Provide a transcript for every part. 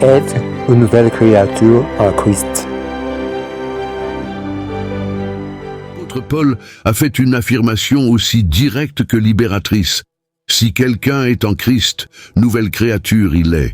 être une nouvelle créature en Christ. L'apôtre Paul a fait une affirmation aussi directe que libératrice. Si quelqu'un est en Christ, nouvelle créature il est.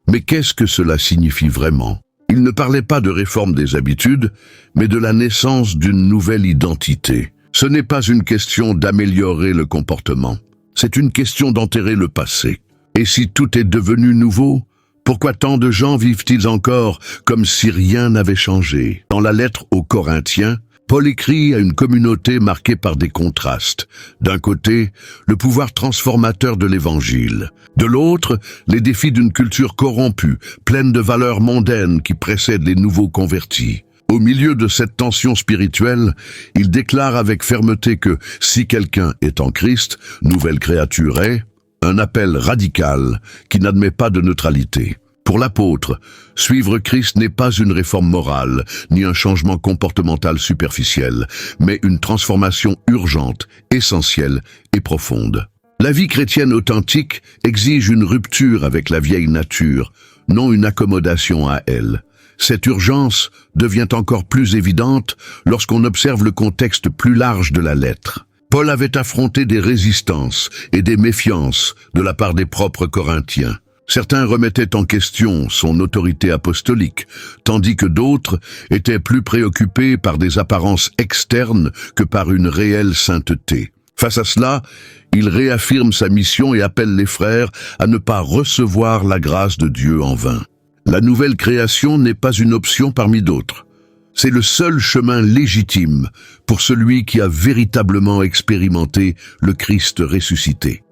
Mais qu'est-ce que cela signifie vraiment? Il ne parlait pas de réforme des habitudes, mais de la naissance d'une nouvelle identité. Ce n'est pas une question d'améliorer le comportement, c'est une question d'enterrer le passé. Et si tout est devenu nouveau, pourquoi tant de gens vivent-ils encore comme si rien n'avait changé? Dans la lettre aux Corinthiens, Paul écrit à une communauté marquée par des contrastes. D'un côté, le pouvoir transformateur de l'Évangile. De l'autre, les défis d'une culture corrompue, pleine de valeurs mondaines qui précèdent les nouveaux convertis. Au milieu de cette tension spirituelle, il déclare avec fermeté que si quelqu'un est en Christ, nouvelle créature est, un appel radical qui n'admet pas de neutralité. Pour l'apôtre, suivre Christ n'est pas une réforme morale, ni un changement comportemental superficiel, mais une transformation urgente, essentielle et profonde. La vie chrétienne authentique exige une rupture avec la vieille nature, non une accommodation à elle. Cette urgence devient encore plus évidente lorsqu'on observe le contexte plus large de la lettre. Paul avait affronté des résistances et des méfiances de la part des propres Corinthiens. Certains remettaient en question son autorité apostolique, tandis que d'autres étaient plus préoccupés par des apparences externes que par une réelle sainteté. Face à cela, il réaffirme sa mission et appelle les frères à ne pas recevoir la grâce de Dieu en vain. La nouvelle création n'est pas une option parmi d'autres. C'est le seul chemin légitime pour celui qui a véritablement expérimenté le Christ ressuscité.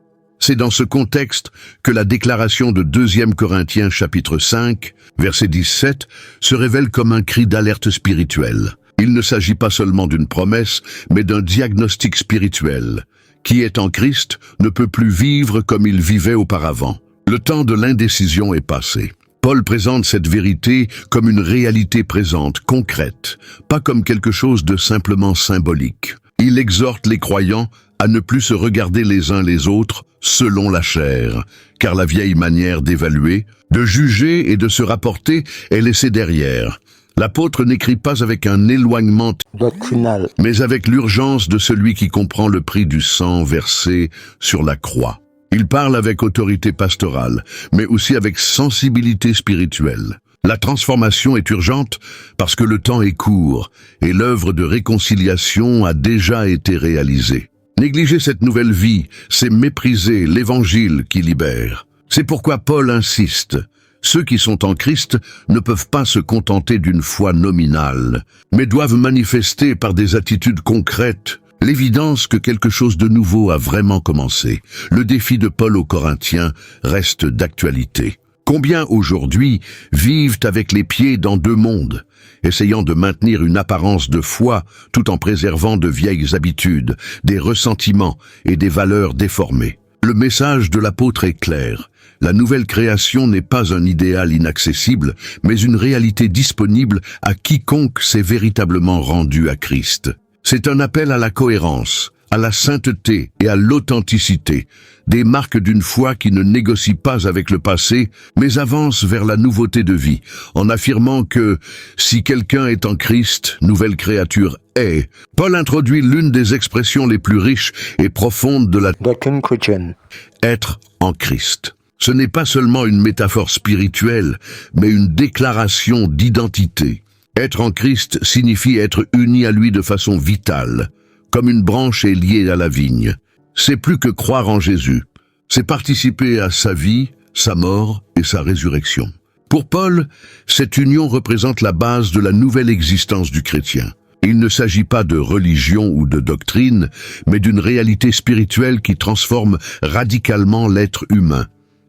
C'est dans ce contexte que la déclaration de 2 Corinthiens chapitre 5, verset 17, se révèle comme un cri d'alerte spirituelle. Il ne s'agit pas seulement d'une promesse, mais d'un diagnostic spirituel. Qui est en Christ ne peut plus vivre comme il vivait auparavant. Le temps de l'indécision est passé. Paul présente cette vérité comme une réalité présente, concrète, pas comme quelque chose de simplement symbolique. Il exhorte les croyants à ne plus se regarder les uns les autres selon la chair, car la vieille manière d'évaluer, de juger et de se rapporter est laissée derrière. L'apôtre n'écrit pas avec un éloignement Doctrinal. mais avec l'urgence de celui qui comprend le prix du sang versé sur la croix. Il parle avec autorité pastorale, mais aussi avec sensibilité spirituelle. La transformation est urgente parce que le temps est court et l'œuvre de réconciliation a déjà été réalisée. Négliger cette nouvelle vie, c'est mépriser l'Évangile qui libère. C'est pourquoi Paul insiste. Ceux qui sont en Christ ne peuvent pas se contenter d'une foi nominale, mais doivent manifester par des attitudes concrètes l'évidence que quelque chose de nouveau a vraiment commencé. Le défi de Paul aux Corinthiens reste d'actualité. Combien aujourd'hui vivent avec les pieds dans 2 mondes, essayant de maintenir une apparence de foi tout en préservant de vieilles habitudes, des ressentiments et des valeurs déformées? Le message de l'apôtre est clair. La nouvelle création n'est pas un idéal inaccessible, mais une réalité disponible à quiconque s'est véritablement rendu à Christ. C'est un appel à la cohérence, à la sainteté et à l'authenticité, des marques d'une foi qui ne négocie pas avec le passé, mais avance vers la nouveauté de vie, en affirmant que si quelqu'un est en Christ, nouvelle créature est. Paul introduit l'une des expressions les plus riches et profondes de la Doctrine chrétienne. être en Christ. Ce n'est pas seulement une métaphore spirituelle, mais une déclaration d'identité. Être en Christ signifie être uni à lui de façon vitale, comme une branche est liée à la vigne. C'est plus que croire en Jésus, c'est participer à sa vie, sa mort et sa résurrection. Pour Paul, cette union représente la base de la nouvelle existence du chrétien. Il ne s'agit pas de religion ou de doctrine, mais d'une réalité spirituelle qui transforme radicalement l'être humain.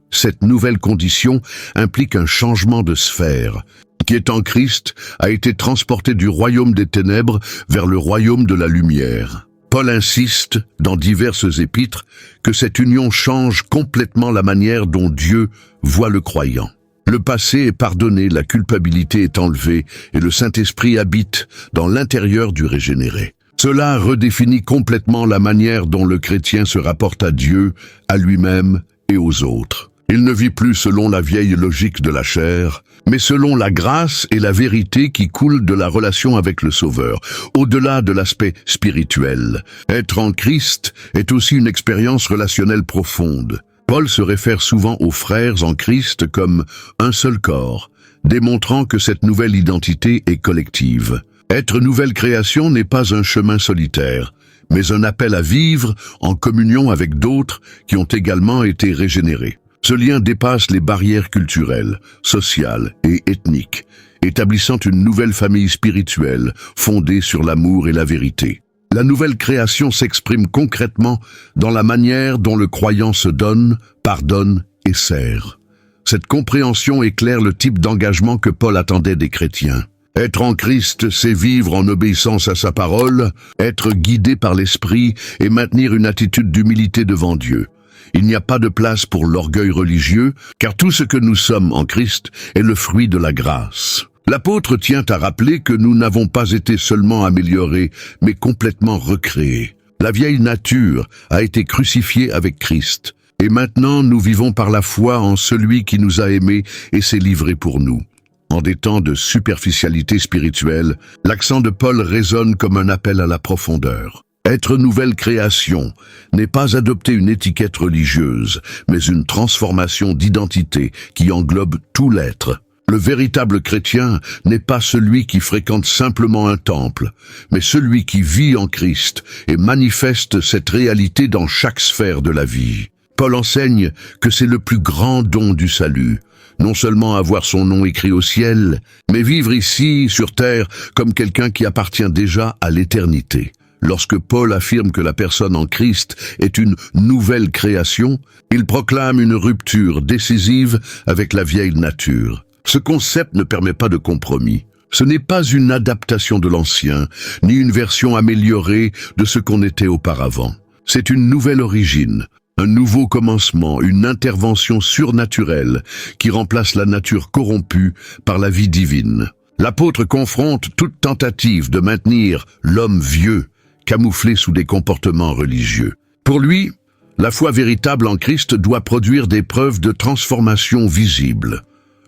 Cette nouvelle condition implique un changement de sphère. Qui est en Christ a été transporté du royaume des ténèbres vers le royaume de la lumière. Paul insiste, dans diverses épîtres, que cette union change complètement la manière dont Dieu voit le croyant. Le passé est pardonné, la culpabilité est enlevée et le Saint-Esprit habite dans l'intérieur du régénéré. Cela redéfinit complètement la manière dont le chrétien se rapporte à Dieu, à lui-même et aux autres. Il ne vit plus selon la vieille logique de la chair, mais selon la grâce et la vérité qui coulent de la relation avec le Sauveur, au-delà de l'aspect spirituel. Être en Christ est aussi une expérience relationnelle profonde. Paul se réfère souvent aux frères en Christ comme un seul corps, démontrant que cette nouvelle identité est collective. Être nouvelle création n'est pas un chemin solitaire, mais un appel à vivre en communion avec d'autres qui ont également été régénérés. Ce lien dépasse les barrières culturelles, sociales et ethniques, établissant une nouvelle famille spirituelle fondée sur l'amour et la vérité. La nouvelle création s'exprime concrètement dans la manière dont le croyant se donne, pardonne et sert. Cette compréhension éclaire le type d'engagement que Paul attendait des chrétiens. Être en Christ, c'est vivre en obéissance à sa parole, être guidé par l'Esprit et maintenir une attitude d'humilité devant Dieu. Il n'y a pas de place pour l'orgueil religieux, car tout ce que nous sommes en Christ est le fruit de la grâce. L'apôtre tient à rappeler que nous n'avons pas été seulement améliorés, mais complètement recréés. La vieille nature a été crucifiée avec Christ, et maintenant nous vivons par la foi en celui qui nous a aimés et s'est livré pour nous. En des temps de superficialité spirituelle, l'accent de Paul résonne comme un appel à la profondeur. Être nouvelle création n'est pas adopter une étiquette religieuse, mais une transformation d'identité qui englobe tout l'être. Le véritable chrétien n'est pas celui qui fréquente simplement un temple, mais celui qui vit en Christ et manifeste cette réalité dans chaque sphère de la vie. Paul enseigne que c'est le plus grand don du salut. Non seulement avoir son nom écrit au ciel, mais vivre ici, sur terre, comme quelqu'un qui appartient déjà à l'éternité. Lorsque Paul affirme que la personne en Christ est une nouvelle création, il proclame une rupture décisive avec la vieille nature. Ce concept ne permet pas de compromis. Ce n'est pas une adaptation de l'ancien, ni une version améliorée de ce qu'on était auparavant. C'est une nouvelle origine, un nouveau commencement, une intervention surnaturelle qui remplace la nature corrompue par la vie divine. L'apôtre confronte toute tentative de maintenir l'homme vieux, camouflé sous des comportements religieux. Pour lui, la foi véritable en Christ doit produire des preuves de transformation visibles.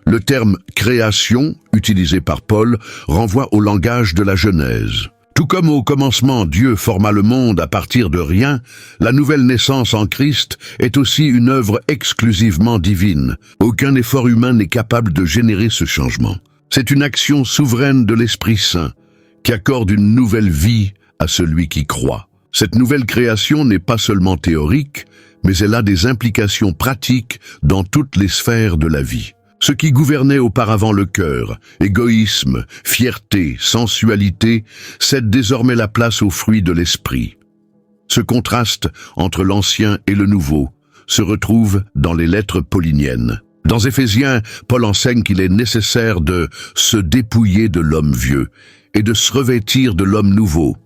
Le terme « création » utilisé par Paul renvoie au langage de la Genèse. Tout comme au commencement Dieu forma le monde à partir de rien, la nouvelle naissance en Christ est aussi une œuvre exclusivement divine. Aucun effort humain n'est capable de générer ce changement. C'est une action souveraine de l'Esprit Saint qui accorde une nouvelle vie à celui qui croit. Cette nouvelle création n'est pas seulement théorique, mais elle a des implications pratiques dans toutes les sphères de la vie. Ce qui gouvernait auparavant le cœur, égoïsme, fierté, sensualité, cède désormais la place aux fruits de l'esprit. Ce contraste entre l'ancien et le nouveau se retrouve dans les lettres pauliniennes. Dans Éphésiens, Paul enseigne qu'il est nécessaire de se dépouiller de l'homme vieux et de se revêtir de l'homme nouveau,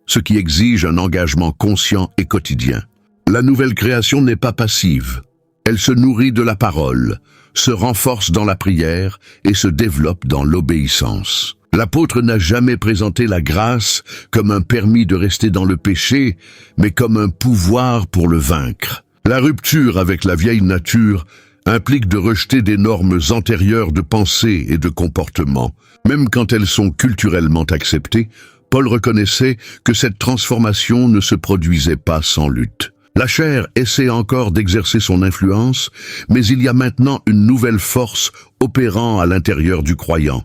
ce qui exige un engagement conscient et quotidien. La nouvelle création n'est pas passive. Elle se nourrit de la parole, se renforce dans la prière et se développe dans l'obéissance. L'apôtre n'a jamais présenté la grâce comme un permis de rester dans le péché, mais comme un pouvoir pour le vaincre. La rupture avec la vieille nature implique de rejeter des normes antérieures de pensée et de comportement. Même quand elles sont culturellement acceptées, Paul reconnaissait que cette transformation ne se produisait pas sans lutte. La chair essaie encore d'exercer son influence, mais il y a maintenant une nouvelle force opérant à l'intérieur du croyant,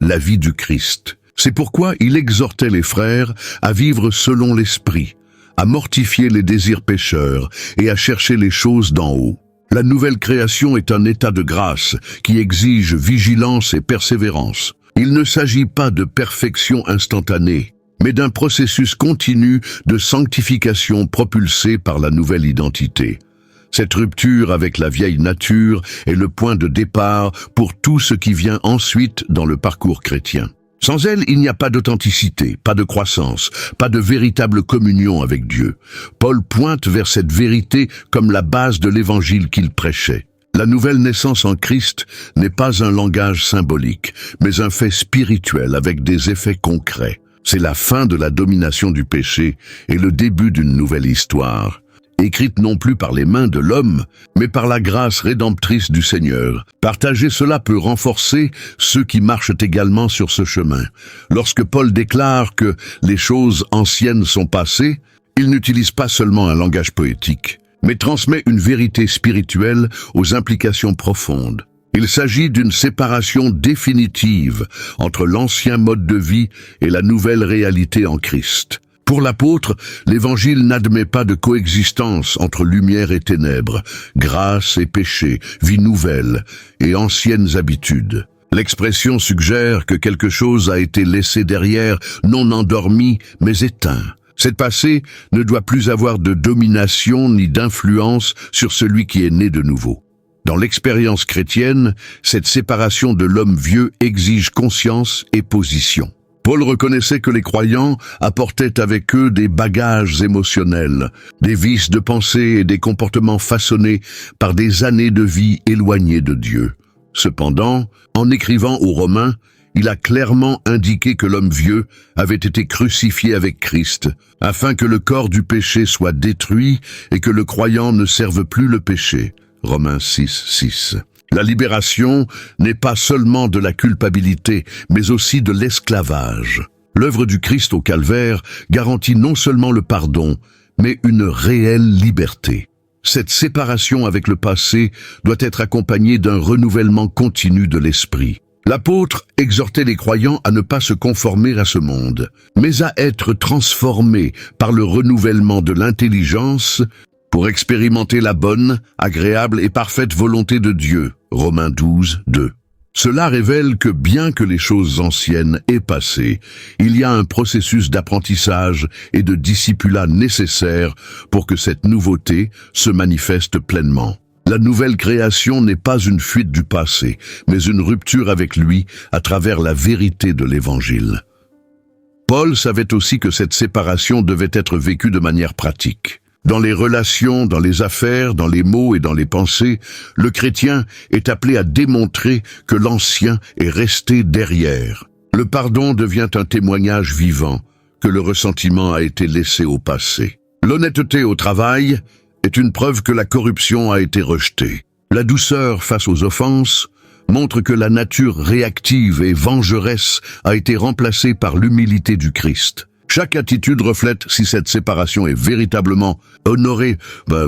la vie du Christ. C'est pourquoi il exhortait les frères à vivre selon l'esprit, à mortifier les désirs pécheurs et à chercher les choses d'en haut. La nouvelle création est un état de grâce qui exige vigilance et persévérance. Il ne s'agit pas de perfection instantanée, mais d'un processus continu de sanctification propulsé par la nouvelle identité. Cette rupture avec la vieille nature est le point de départ pour tout ce qui vient ensuite dans le parcours chrétien. Sans elle, il n'y a pas d'authenticité, pas de croissance, pas de véritable communion avec Dieu. Paul pointe vers cette vérité comme la base de l'évangile qu'il prêchait. La nouvelle naissance en Christ n'est pas un langage symbolique, mais un fait spirituel avec des effets concrets. C'est la fin de la domination du péché et le début d'une nouvelle histoire. écrite non plus par les mains de l'homme, mais par la grâce rédemptrice du Seigneur. Partager cela peut renforcer ceux qui marchent également sur ce chemin. Lorsque Paul déclare que les choses anciennes sont passées, il n'utilise pas seulement un langage poétique, mais transmet une vérité spirituelle aux implications profondes. Il s'agit d'une séparation définitive entre l'ancien mode de vie et la nouvelle réalité en Christ. Pour l'apôtre, l'Évangile n'admet pas de coexistence entre lumière et ténèbres, grâce et péché, vie nouvelle et anciennes habitudes. L'expression suggère que quelque chose a été laissé derrière, non endormi, mais éteint. Cette passé ne doit plus avoir de domination ni d'influence sur celui qui est né de nouveau. Dans l'expérience chrétienne, cette séparation de l'homme vieux exige conscience et position. Paul reconnaissait que les croyants apportaient avec eux des bagages émotionnels, des vices de pensée et des comportements façonnés par des années de vie éloignées de Dieu. Cependant, en écrivant aux Romains, il a clairement indiqué que l'homme vieux avait été crucifié avec Christ, afin que le corps du péché soit détruit et que le croyant ne serve plus le péché. Romains 6, 6. La libération n'est pas seulement de la culpabilité, mais aussi de l'esclavage. L'œuvre du Christ au calvaire garantit non seulement le pardon, mais une réelle liberté. Cette séparation avec le passé doit être accompagnée d'un renouvellement continu de l'esprit. L'apôtre exhortait les croyants à ne pas se conformer à ce monde, mais à être transformés par le renouvellement de l'intelligence pour expérimenter la bonne, agréable et parfaite volonté de Dieu. Romains 12, 2. Cela révèle que bien que les choses anciennes aient passé, il y a un processus d'apprentissage et de discipulat nécessaire pour que cette nouveauté se manifeste pleinement. La nouvelle création n'est pas une fuite du passé, mais une rupture avec lui à travers la vérité de l'Évangile. Paul savait aussi que cette séparation devait être vécue de manière pratique. Dans les relations, dans les affaires, dans les mots et dans les pensées, le chrétien est appelé à démontrer que l'ancien est resté derrière. Le pardon devient un témoignage vivant, que le ressentiment a été laissé au passé. L'honnêteté au travail est une preuve que la corruption a été rejetée. La douceur face aux offenses montre que la nature réactive et vengeresse a été remplacée par l'humilité du Christ. Chaque attitude reflète si cette séparation est véritablement honorée.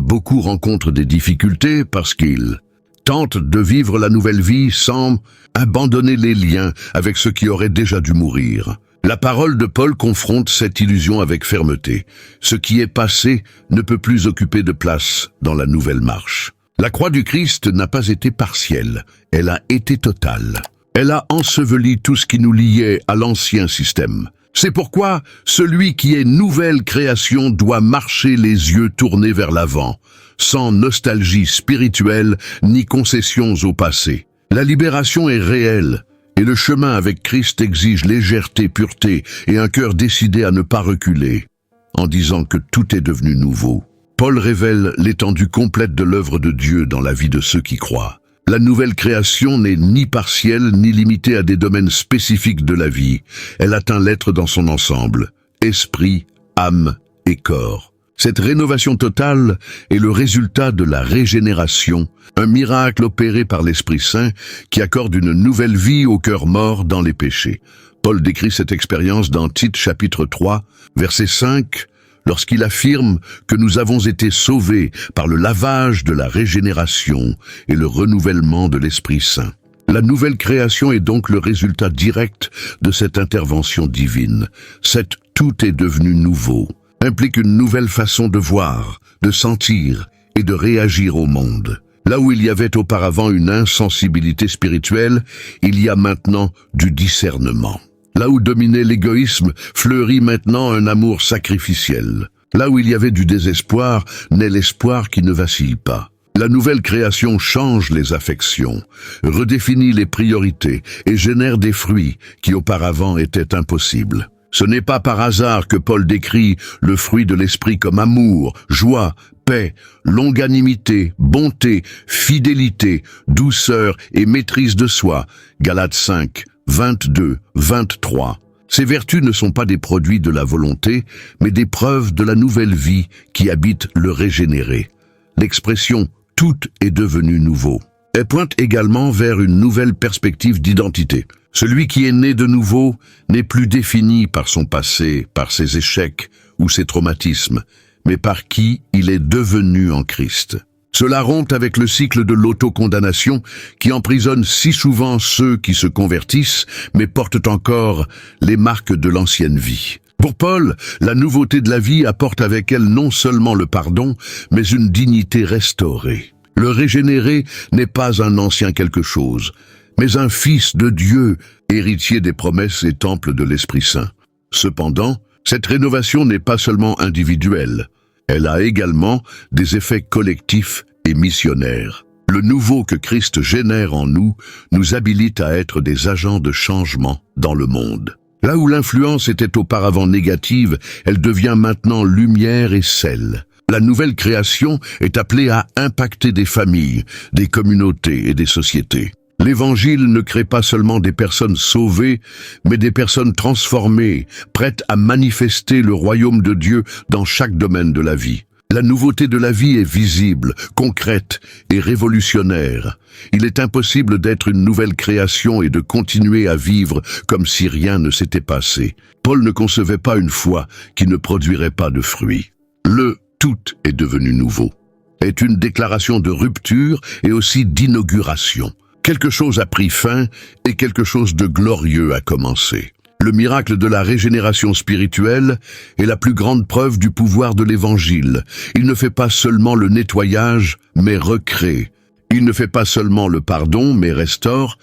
Beaucoup rencontrent des difficultés parce qu'ils tentent de vivre la nouvelle vie sans abandonner les liens avec ceux qui auraient déjà dû mourir. La parole de Paul confronte cette illusion avec fermeté. Ce qui est passé ne peut plus occuper de place dans la nouvelle marche. La croix du Christ n'a pas été partielle, elle a été totale. Elle a enseveli tout ce qui nous liait à l'ancien système. C'est pourquoi celui qui est nouvelle création doit marcher les yeux tournés vers l'avant, sans nostalgie spirituelle ni concessions au passé. La libération est réelle, et le chemin avec Christ exige légèreté, pureté et un cœur décidé à ne pas reculer, en disant que tout est devenu nouveau. Paul révèle l'étendue complète de l'œuvre de Dieu dans la vie de ceux qui croient. La nouvelle création n'est ni partielle ni limitée à des domaines spécifiques de la vie. Elle atteint l'être dans son ensemble, esprit, âme et corps. Cette rénovation totale est le résultat de la régénération, un miracle opéré par l'Esprit Saint qui accorde une nouvelle vie au cœur mort dans les péchés. Paul décrit cette expérience dans Tite chapitre 3, verset 5, lorsqu'il affirme que nous avons été sauvés par le lavage de la régénération et le renouvellement de l'Esprit Saint. La nouvelle création est donc le résultat direct de cette intervention divine. Cette « tout est devenu nouveau » implique une nouvelle façon de voir, de sentir et de réagir au monde. Là où il y avait auparavant une insensibilité spirituelle, il y a maintenant du discernement. Là où dominait l'égoïsme, fleurit maintenant un amour sacrificiel. Là où il y avait du désespoir, naît l'espoir qui ne vacille pas. La nouvelle création change les affections, redéfinit les priorités et génère des fruits qui auparavant étaient impossibles. Ce n'est pas par hasard que Paul décrit le fruit de l'esprit comme amour, joie, paix, longanimité, bonté, fidélité, douceur et maîtrise de soi. Galates 5, 22, 23. Ces vertus ne sont pas des produits de la volonté, mais des preuves de la nouvelle vie qui habite le régénéré. L'expression « tout est devenu nouveau ». Elle pointe également vers une nouvelle perspective d'identité. Celui qui est né de nouveau n'est plus défini par son passé, par ses échecs ou ses traumatismes, mais par qui il est devenu en Christ. Cela rompt avec le cycle de l'autocondamnation qui emprisonne si souvent ceux qui se convertissent, mais portent encore les marques de l'ancienne vie. Pour Paul, la nouveauté de la vie apporte avec elle non seulement le pardon, mais une dignité restaurée. Le régénéré n'est pas un ancien quelque chose, mais un fils de Dieu, héritier des promesses et temple de l'Esprit Saint. Cependant, cette rénovation n'est pas seulement individuelle. Elle a également des effets collectifs et missionnaires. Le nouveau que Christ génère en nous nous habilite à être des agents de changement dans le monde. Là où l'influence était auparavant négative, elle devient maintenant lumière et sel. La nouvelle création est appelée à impacter des familles, des communautés et des sociétés. L'Évangile ne crée pas seulement des personnes sauvées, mais des personnes transformées, prêtes à manifester le royaume de Dieu dans chaque domaine de la vie. La nouveauté de la vie est visible, concrète et révolutionnaire. Il est impossible d'être une nouvelle création et de continuer à vivre comme si rien ne s'était passé. Paul ne concevait pas une foi qui ne produirait pas de fruits. Le « tout est devenu nouveau » est une déclaration de rupture et aussi d'inauguration. Quelque chose a pris fin et quelque chose de glorieux a commencé. Le miracle de la régénération spirituelle est la plus grande preuve du pouvoir de l'Évangile. Il ne fait pas seulement le nettoyage, mais recrée. Il ne fait pas seulement le pardon, mais restaure.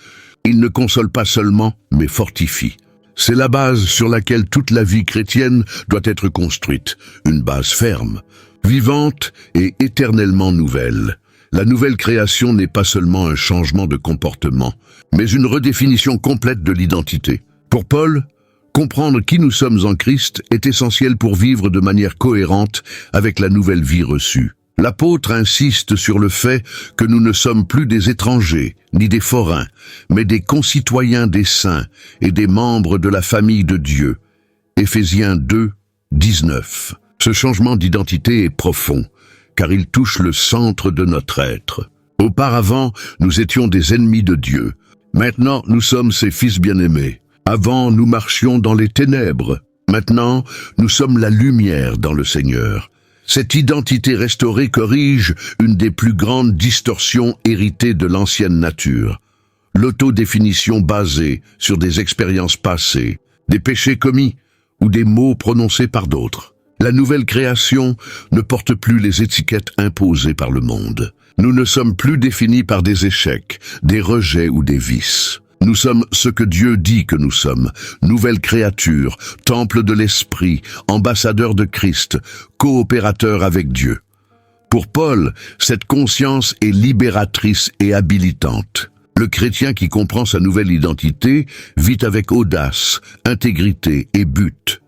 Il ne console pas seulement, mais fortifie. C'est la base sur laquelle toute la vie chrétienne doit être construite. Une base ferme, vivante et éternellement nouvelle. La nouvelle création n'est pas seulement un changement de comportement, mais une redéfinition complète de l'identité. Pour Paul, comprendre qui nous sommes en Christ est essentiel pour vivre de manière cohérente avec la nouvelle vie reçue. L'apôtre insiste sur le fait que nous ne sommes plus des étrangers, ni des forains, mais des concitoyens des saints et des membres de la famille de Dieu. Éphésiens 2, 19. Ce changement d'identité est profond, car il touche le centre de notre être. Auparavant, nous étions des ennemis de Dieu. Maintenant, nous sommes ses fils bien-aimés. Avant, nous marchions dans les ténèbres. Maintenant, nous sommes la lumière dans le Seigneur. Cette identité restaurée corrige une des plus grandes distorsions héritées de l'ancienne nature. L'autodéfinition basée sur des expériences passées, des péchés commis ou des mots prononcés par d'autres. La nouvelle création ne porte plus les étiquettes imposées par le monde. Nous ne sommes plus définis par des échecs, des rejets ou des vices. Nous sommes ce que Dieu dit que nous sommes, nouvelle créature, temple de l'Esprit, ambassadeur de Christ, coopérateur avec Dieu. Pour Paul, cette conscience est libératrice et habilitante. Le chrétien qui comprend sa nouvelle identité vit avec audace, intégrité et but.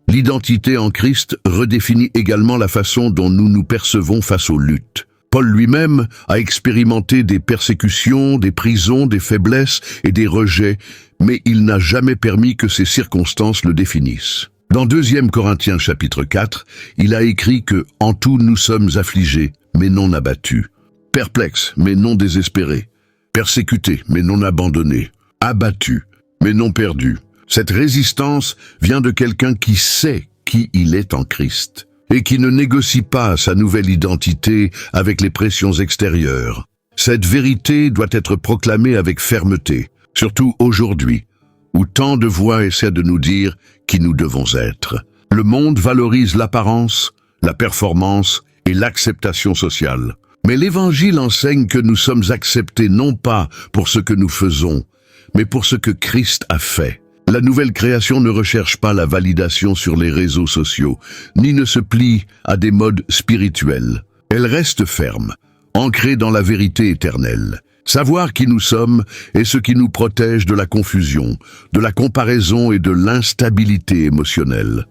L'identité en Christ redéfinit également la façon dont nous nous percevons face aux luttes. Paul lui-même a expérimenté des persécutions, des prisons, des faiblesses et des rejets, mais il n'a jamais permis que ces circonstances le définissent. Dans 2 Corinthiens chapitre 4, il a écrit que « En tout nous sommes affligés, mais non abattus, perplexes, mais non désespérés, persécutés, mais non abandonnés, abattus, mais non perdus. » Cette résistance vient de quelqu'un qui sait qui il est en Christ et qui ne négocie pas sa nouvelle identité avec les pressions extérieures. Cette vérité doit être proclamée avec fermeté, surtout aujourd'hui, où tant de voix essaient de nous dire qui nous devons être. Le monde valorise l'apparence, la performance et l'acceptation sociale. Mais l'Évangile enseigne que nous sommes acceptés non pas pour ce que nous faisons, mais pour ce que Christ a fait. La nouvelle création ne recherche pas la validation sur les réseaux sociaux, ni ne se plie à des modes spirituels. Elle reste ferme, ancrée dans la vérité éternelle. Savoir qui nous sommes est ce qui nous protège de la confusion, de la comparaison et de l'instabilité émotionnelle.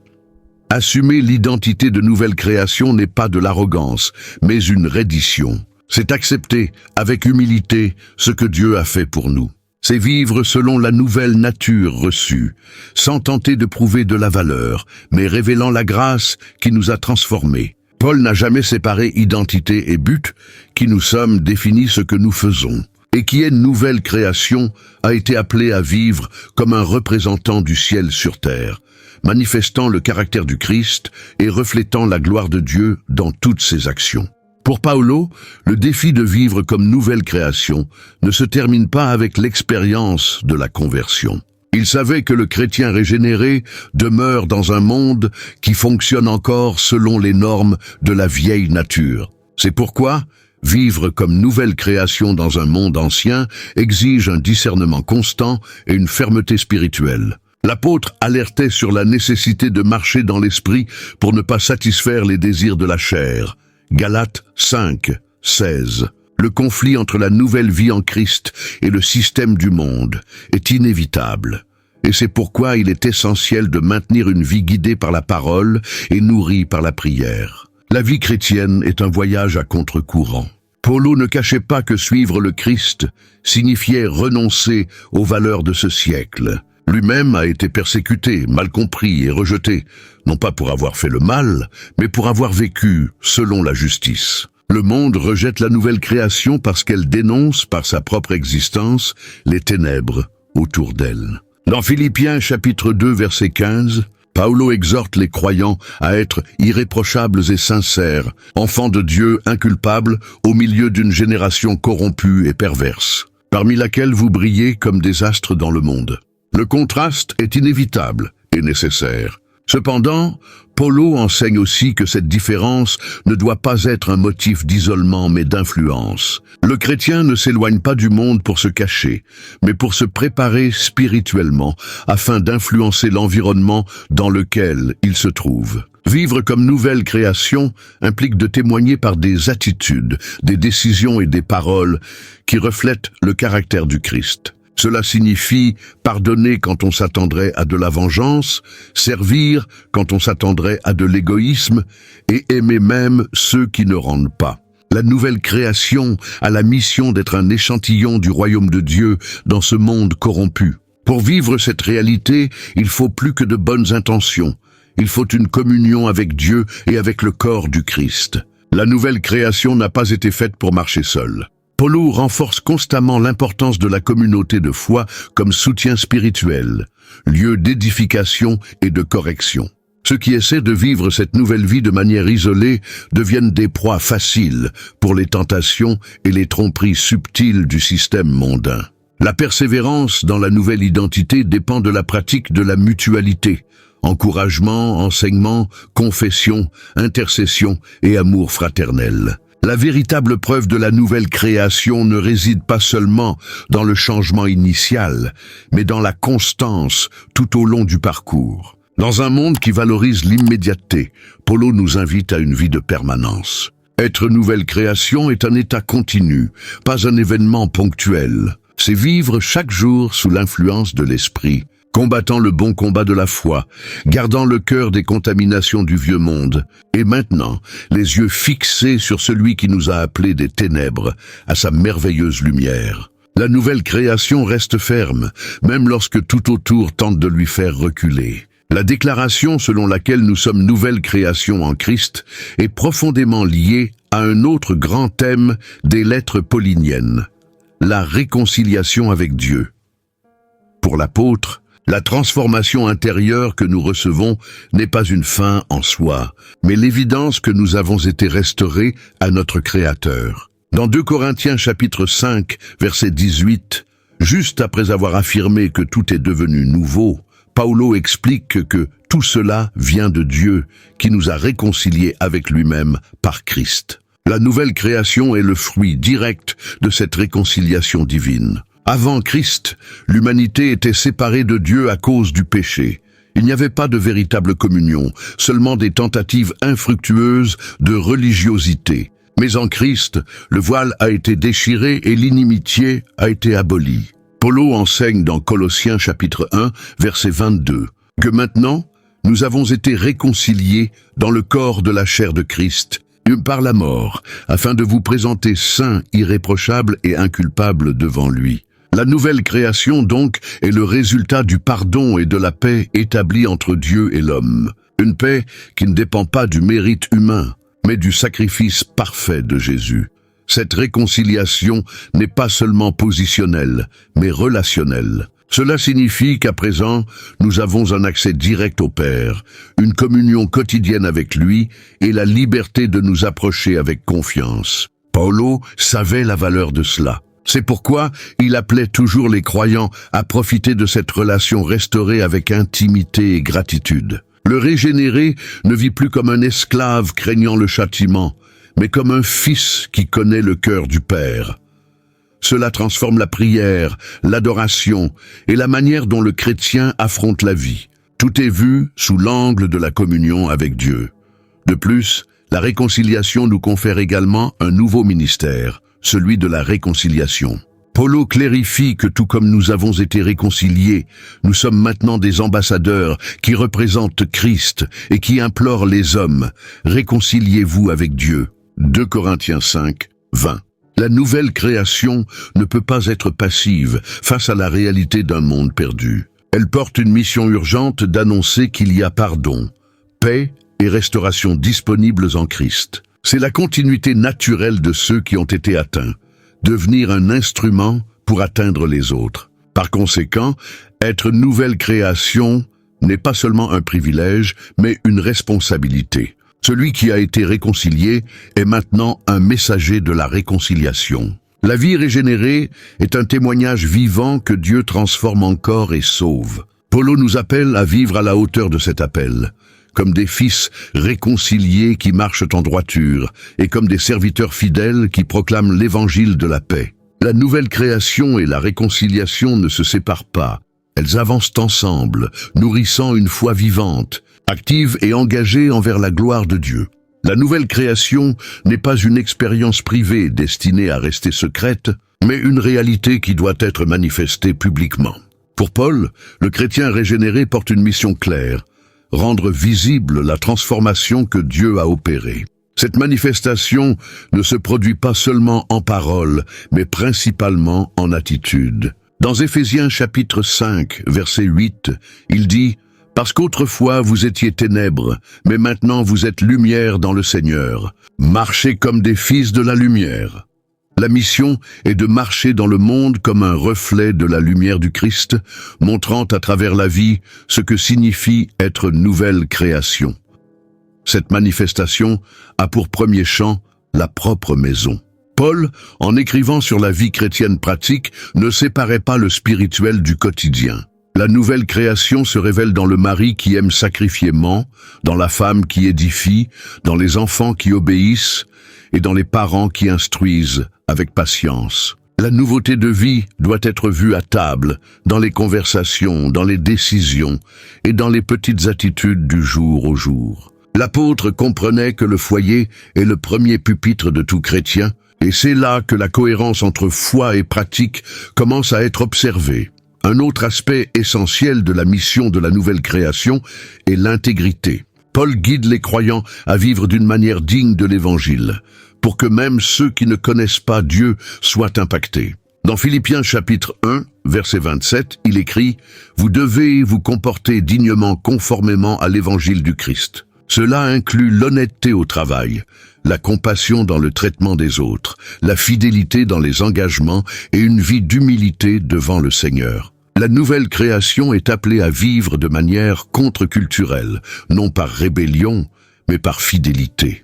Assumer l'identité de nouvelle création n'est pas de l'arrogance, mais une reddition. C'est accepter, avec humilité, ce que Dieu a fait pour nous. C'est vivre selon la nouvelle nature reçue, sans tenter de prouver de la valeur, mais révélant la grâce qui nous a transformés. Paul n'a jamais séparé identité et but, qui nous sommes défini ce que nous faisons, et qui est nouvelle création, a été appelé à vivre comme un représentant du ciel sur terre, manifestant le caractère du Christ et reflétant la gloire de Dieu dans toutes ses actions. Pour Paolo, le défi de vivre comme nouvelle création ne se termine pas avec l'expérience de la conversion. Il savait que le chrétien régénéré demeure dans un monde qui fonctionne encore selon les normes de la vieille nature. C'est pourquoi vivre comme nouvelle création dans un monde ancien exige un discernement constant et une fermeté spirituelle. L'apôtre alertait sur la nécessité de marcher dans l'esprit pour ne pas satisfaire les désirs de la chair. Galates 5, 16. Le conflit entre la nouvelle vie en Christ et le système du monde est inévitable. Et c'est pourquoi il est essentiel de maintenir une vie guidée par la parole et nourrie par la prière. La vie chrétienne est un voyage à contre-courant. Paolo ne cachait pas que suivre le Christ signifiait renoncer aux valeurs de ce siècle. Lui-même a été persécuté, mal compris et rejeté, non pas pour avoir fait le mal, mais pour avoir vécu selon la justice. Le monde rejette la nouvelle création parce qu'elle dénonce, par sa propre existence, les ténèbres autour d'elle. Dans Philippiens chapitre 2 verset 15, Paolo exhorte les croyants à être irréprochables et sincères, enfants de Dieu inculpables au milieu d'une génération corrompue et perverse, parmi laquelle vous brillez comme des astres dans le monde. Le contraste est inévitable et nécessaire. Cependant, Paolo enseigne aussi que cette différence ne doit pas être un motif d'isolement mais d'influence. Le chrétien ne s'éloigne pas du monde pour se cacher, mais pour se préparer spirituellement afin d'influencer l'environnement dans lequel il se trouve. Vivre comme nouvelle création implique de témoigner par des attitudes, des décisions et des paroles qui reflètent le caractère du Christ. Cela signifie pardonner quand on s'attendrait à de la vengeance, servir quand on s'attendrait à de l'égoïsme et aimer même ceux qui ne rendent pas. La nouvelle création a la mission d'être un échantillon du royaume de Dieu dans ce monde corrompu. Pour vivre cette réalité, il faut plus que de bonnes intentions. Il faut une communion avec Dieu et avec le corps du Christ. La nouvelle création n'a pas été faite pour marcher seule. Paolo renforce constamment l'importance de la communauté de foi comme soutien spirituel, lieu d'édification et de correction. Ceux qui essaient de vivre cette nouvelle vie de manière isolée deviennent des proies faciles pour les tentations et les tromperies subtiles du système mondain. La persévérance dans la nouvelle identité dépend de la pratique de la mutualité, encouragement, enseignement, confession, intercession et amour fraternel. La véritable preuve de la nouvelle création ne réside pas seulement dans le changement initial, mais dans la constance tout au long du parcours. Dans un monde qui valorise l'immédiateté, Paolo nous invite à une vie de permanence. Être nouvelle création est un état continu, pas un événement ponctuel. C'est vivre chaque jour sous l'influence de l'esprit, combattant le bon combat de la foi, gardant le cœur des contaminations du vieux monde, et maintenant, les yeux fixés sur celui qui nous a appelés des ténèbres à sa merveilleuse lumière. La nouvelle création reste ferme, même lorsque tout autour tente de lui faire reculer. La déclaration selon laquelle nous sommes nouvelle création en Christ est profondément liée à un autre grand thème des lettres pauliniennes, la réconciliation avec Dieu. Pour l'apôtre, la transformation intérieure que nous recevons n'est pas une fin en soi, mais l'évidence que nous avons été restaurés à notre Créateur. Dans 2 Corinthiens chapitre 5, verset 18, juste après avoir affirmé que tout est devenu nouveau, Paolo explique que tout cela vient de Dieu, qui nous a réconciliés avec lui-même par Christ. La nouvelle création est le fruit direct de cette réconciliation divine. Avant Christ, l'humanité était séparée de Dieu à cause du péché. Il n'y avait pas de véritable communion, seulement des tentatives infructueuses de religiosité. Mais en Christ, le voile a été déchiré et l'inimitié a été abolie. Paolo enseigne dans Colossiens chapitre 1, verset 22, que maintenant, nous avons été réconciliés dans le corps de la chair de Christ, par la mort, afin de vous présenter saints, irréprochables et inculpables devant lui. La nouvelle création, donc, est le résultat du pardon et de la paix établie entre Dieu et l'homme. Une paix qui ne dépend pas du mérite humain, mais du sacrifice parfait de Jésus. Cette réconciliation n'est pas seulement positionnelle, mais relationnelle. Cela signifie qu'à présent, nous avons un accès direct au Père, une communion quotidienne avec lui et la liberté de nous approcher avec confiance. Paulo savait la valeur de cela. C'est pourquoi il appelait toujours les croyants à profiter de cette relation restaurée avec intimité et gratitude. Le régénéré ne vit plus comme un esclave craignant le châtiment, mais comme un fils qui connaît le cœur du Père. Cela transforme la prière, l'adoration et la manière dont le chrétien affronte la vie. Tout est vu sous l'angle de la communion avec Dieu. De plus, la réconciliation nous confère également un nouveau ministère, celui de la réconciliation. Paulo clarifie que tout comme nous avons été réconciliés, nous sommes maintenant des ambassadeurs qui représentent Christ et qui implorent les hommes, réconciliez-vous avec Dieu. 2 Corinthiens 5, 20. La nouvelle création ne peut pas être passive face à la réalité d'un monde perdu. Elle porte une mission urgente d'annoncer qu'il y a pardon, paix et restauration disponibles en Christ. C'est la continuité naturelle de ceux qui ont été atteints, devenir un instrument pour atteindre les autres. Par conséquent, être nouvelle création n'est pas seulement un privilège, mais une responsabilité. Celui qui a été réconcilié est maintenant un messager de la réconciliation. La vie régénérée est un témoignage vivant que Dieu transforme encore et sauve. Paulo nous appelle à vivre à la hauteur de cet appel, comme des fils réconciliés qui marchent en droiture et comme des serviteurs fidèles qui proclament l'évangile de la paix. La nouvelle création et la réconciliation ne se séparent pas. Elles avancent ensemble, nourrissant une foi vivante, active et engagée envers la gloire de Dieu. La nouvelle création n'est pas une expérience privée destinée à rester secrète, mais une réalité qui doit être manifestée publiquement. Pour Paul, le chrétien régénéré porte une mission claire, rendre visible la transformation que Dieu a opérée. Cette manifestation ne se produit pas seulement en parole, mais principalement en attitude. Dans Éphésiens chapitre 5, verset 8, il dit « Parce qu'autrefois vous étiez ténèbres, mais maintenant vous êtes lumière dans le Seigneur. Marchez comme des fils de la lumière. » La mission est de marcher dans le monde comme un reflet de la lumière du Christ, montrant à travers la vie ce que signifie être nouvelle création. Cette manifestation a pour premier champ la propre maison. Paul, en écrivant sur la vie chrétienne pratique, ne séparait pas le spirituel du quotidien. La nouvelle création se révèle dans le mari qui aime sacrifiément, dans la femme qui édifie, dans les enfants qui obéissent et dans les parents qui instruisent avec patience. La nouveauté de vie doit être vue à table, dans les conversations, dans les décisions et dans les petites attitudes du jour au jour. L'apôtre comprenait que le foyer est le premier pupitre de tout chrétien, et c'est là que la cohérence entre foi et pratique commence à être observée. Un autre aspect essentiel de la mission de la nouvelle création est l'intégrité. Paul guide les croyants à vivre d'une manière digne de l'Évangile, pour que même ceux qui ne connaissent pas Dieu soient impactés. Dans Philippiens chapitre 1, verset 27, il écrit « Vous devez vous comporter dignement conformément à l'Évangile du Christ. Cela inclut l'honnêteté au travail, la compassion dans le traitement des autres, la fidélité dans les engagements et une vie d'humilité devant le Seigneur. » La nouvelle création est appelée à vivre de manière contre-culturelle, non par rébellion, mais par fidélité.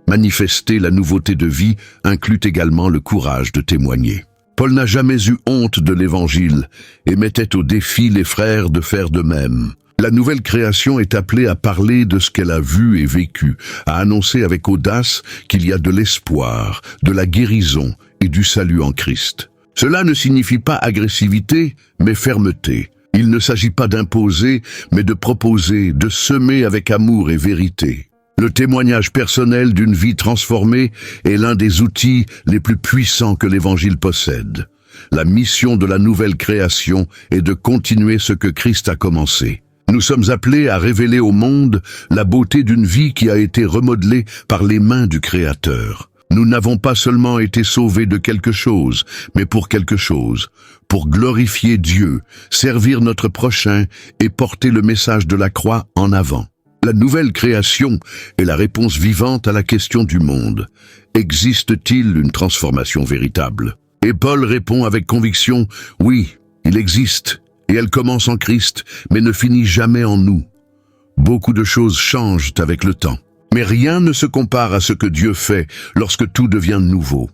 Manifester la nouveauté de vie inclut également le courage de témoigner. Paul n'a jamais eu honte de l'Évangile et mettait au défi les frères de faire de même. La nouvelle création est appelée à parler de ce qu'elle a vu et vécu, à annoncer avec audace qu'il y a de l'espoir, de la guérison et du salut en Christ. Cela ne signifie pas agressivité, mais fermeté. Il ne s'agit pas d'imposer, mais de proposer, de semer avec amour et vérité. Le témoignage personnel d'une vie transformée est l'un des outils les plus puissants que l'Évangile possède. La mission de la nouvelle création est de continuer ce que Christ a commencé. Nous sommes appelés à révéler au monde la beauté d'une vie qui a été remodelée par les mains du Créateur. Nous n'avons pas seulement été sauvés de quelque chose, mais pour quelque chose, pour glorifier Dieu, servir notre prochain et porter le message de la croix en avant. La nouvelle création est la réponse vivante à la question du monde. Existe-t-il une transformation véritable? Et Paul répond avec conviction, oui, il existe, et elle commence en Christ, mais ne finit jamais en nous. Beaucoup de choses changent avec le temps. Mais rien ne se compare à ce que Dieu fait lorsque tout devient nouveau.